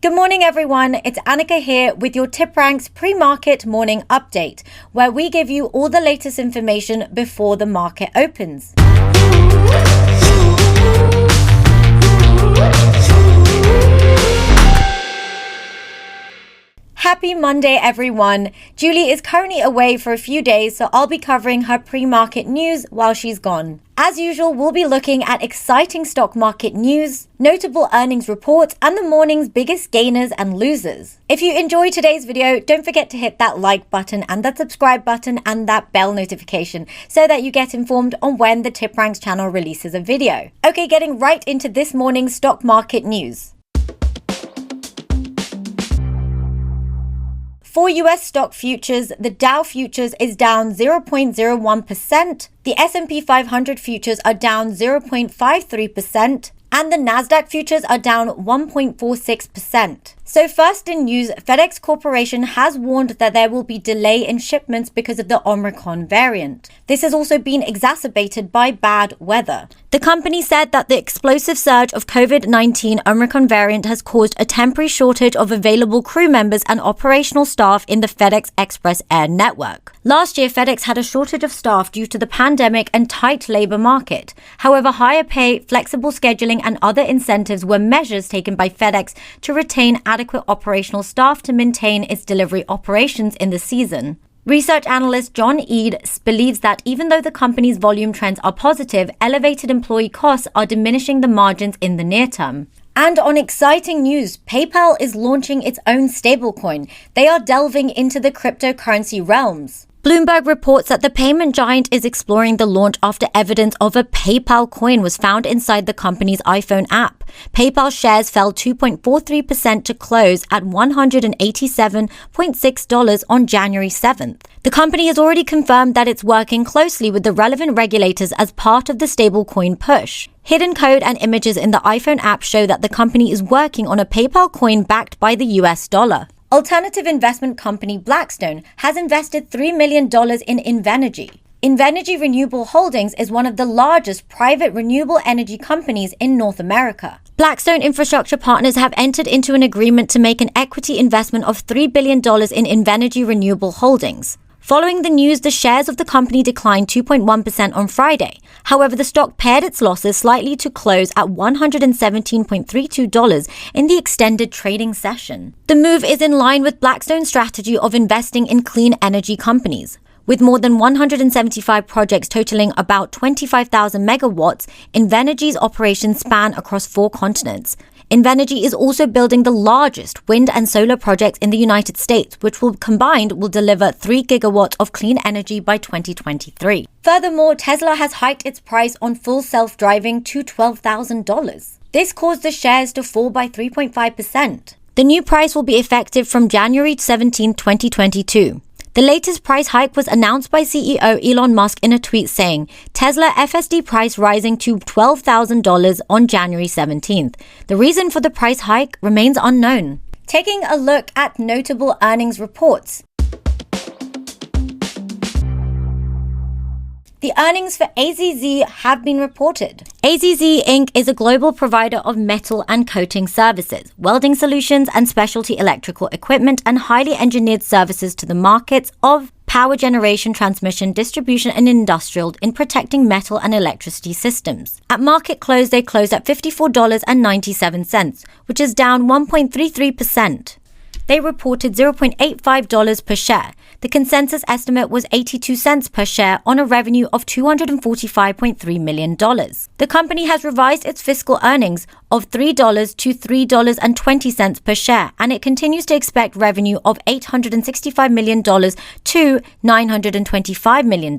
Good morning, everyone. It's Annika here with your TipRanks pre-market morning update, where we give you all the latest information before the market opens. Happy Monday, everyone. Julie is currently away for a few days, so I'll be covering her pre-market news while she's gone. As usual, we'll be looking at exciting stock market news, notable earnings reports, and the morning's biggest gainers and losers. If you enjoyed today's video, don't forget to hit that like button and that subscribe button and that bell notification so that you get informed on when the TipRanks channel releases a video. Okay, getting right into this morning's stock market news. For US stock futures, the Dow futures is down 0.01%, the S&P 500 futures are down 0.53%, and the Nasdaq futures are down 1.46%. So first in news, FedEx Corporation has warned that there will be delay in shipments because of the Omicron variant. This has also been exacerbated by bad weather. The company said that the explosive surge of COVID-19 Omicron variant has caused a temporary shortage of available crew members and operational staff in the FedEx Express Air network. Last year, FedEx had a shortage of staff due to the pandemic and tight labor market. However, higher pay, flexible scheduling, and other incentives were measures taken by FedEx to retain adequate operational staff to maintain its delivery operations in the season. Research analyst John Eades believes that even though the company's volume trends are positive, elevated employee costs are diminishing the margins in the near term. And on exciting news, PayPal is launching its own stablecoin. They are delving into the cryptocurrency realms. Bloomberg reports that the payment giant is exploring the launch after evidence of a PayPal coin was found inside the company's iPhone app. PayPal shares fell 2.43% to close at $187.6 on January 7th. The company has already confirmed that it's working closely with the relevant regulators as part of the stablecoin push. Hidden code and images in the iPhone app show that the company is working on a PayPal coin backed by the US dollar. Alternative investment company Blackstone has invested $3 million in Invenergy. Invenergy Renewable Holdings is one of the largest private renewable energy companies in North America. Blackstone Infrastructure Partners have entered into an agreement to make an equity investment of $3 billion in Invenergy Renewable Holdings. Following the news, the shares of the company declined 2.1% on Friday. However, the stock pared its losses slightly to close at $117.32 in the extended trading session. The move is in line with Blackstone's strategy of investing in clean energy companies. With more than 175 projects totaling about 25,000 megawatts, Invenergy's operations span across 4 continents. Invenergy is also building the largest wind and solar projects in the United States, which will deliver 3 gigawatts of clean energy by 2023. Furthermore, Tesla has hiked its price on full self-driving to $12,000. This caused the shares to fall by 3.5%. The new price will be effective from January 17, 2022. The latest price hike was announced by CEO Elon Musk in a tweet saying, Tesla FSD price rising to $12,000 on January 17th. The reason for the price hike remains unknown. Taking a look at notable earnings reports. The earnings for AZZ have been reported. AZZ Inc. is a global provider of metal and coating services, welding solutions, and specialty electrical equipment and highly engineered services to the markets of power generation, transmission, distribution, and industrial in protecting metal and electricity systems. At market close, they closed at $54.97, which is down 1.33%. They reported $0.85 per share. The consensus estimate was 82 cents per share on a revenue of $245.3 million. The company has revised its fiscal earnings of $3 to $3.20 per share, and it continues to expect revenue of $865 million to $925 million.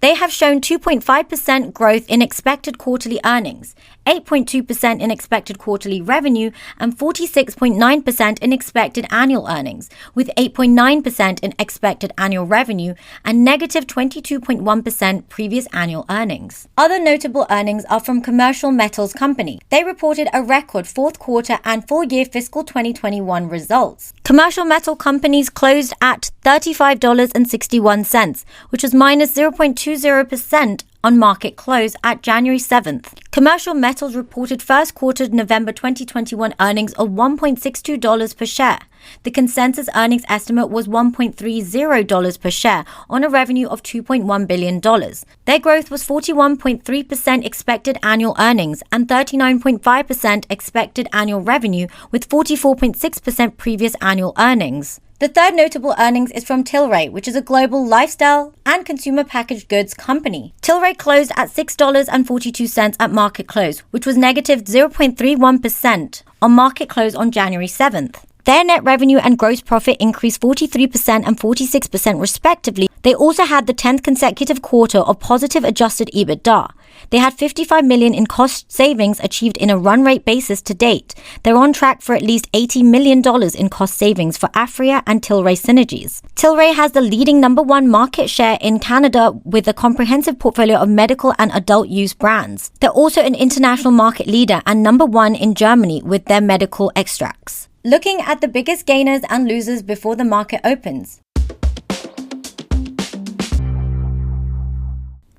They have shown 2.5% growth in expected quarterly earnings, 8.2% in expected quarterly revenue, and 46.9% in expected annual earnings, with 8.9% in expected annual revenue and negative 22.1% previous annual earnings. Other notable earnings are from Commercial Metals Company. They reported a record fourth quarter and full year fiscal 2021 results. Commercial metal companies closed at $35.61, which was minus 0.20% on market close at January 7th. Commercial Metals reported first quarter November 2021 earnings of $1.62 per share. The consensus earnings estimate was $1.30 per share on a revenue of $2.1 billion. Their growth was 41.3% expected annual earnings and 39.5% expected annual revenue, with 44.6% previous annual earnings. The third notable earnings is from TLRY, which is a global lifestyle and consumer packaged goods company. TLRY closed at $6.42 at market close, which was negative 0.31% on market close on January 7th. Their net revenue and gross profit increased 43% and 46% respectively. They also had the 10th consecutive quarter of positive adjusted EBITDA. They had $55 million in cost savings achieved in a run rate basis to date. They're on track for at least $80 million in cost savings for Afria and TLRY synergies. TLRY has the leading number 1 market share in Canada with a comprehensive portfolio of medical and adult use brands. They're also an international market leader and number 1 in Germany with their medical extracts. Looking at the biggest gainers and losers before the market opens.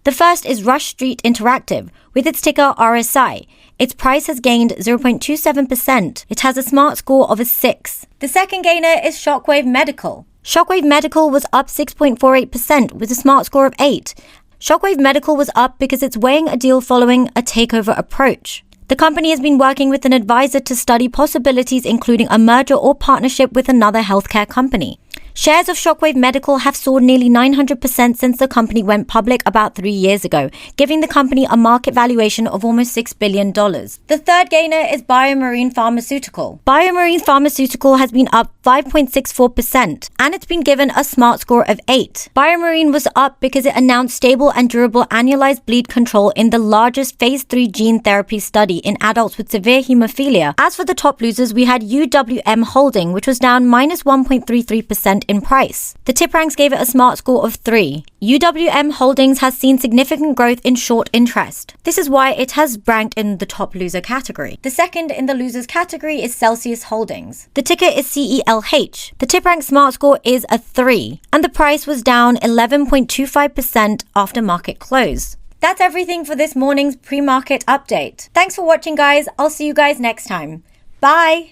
The first is Rush Street Interactive, with its ticker RSI. Its price has gained 0.27%. It has a smart score of a 6. The second gainer is Shockwave Medical. Shockwave Medical was up 6.48% with a smart score of 8. Shockwave Medical was up because it's weighing a deal following a takeover approach. The company has been working with an advisor to study possibilities including a merger or partnership with another healthcare company. Shares of Shockwave Medical have soared nearly 900% since the company went public about 3 years ago, giving the company a market valuation of almost $6 billion. The third gainer is BioMarine Pharmaceutical. BioMarine Pharmaceutical has been up 5.64% and it's been given a smart score of 8. BioMarine was up because it announced stable and durable annualized bleed control in the largest phase 3 gene therapy study in adults with severe hemophilia. As for the top losers, we had UWM Holding, which was down minus 1.33% in price. The TipRanks gave it a smart score of 3. UWM Holdings has seen significant growth in short interest. This is why it has ranked in the top loser category. The second in the losers category is Celsius Holdings. The ticker is CELH. The TipRanks smart score is a 3, and the price was down 11.25% after market close. That's everything for this morning's pre-market update. Thanks for watching, guys. I'll see you guys next time. Bye!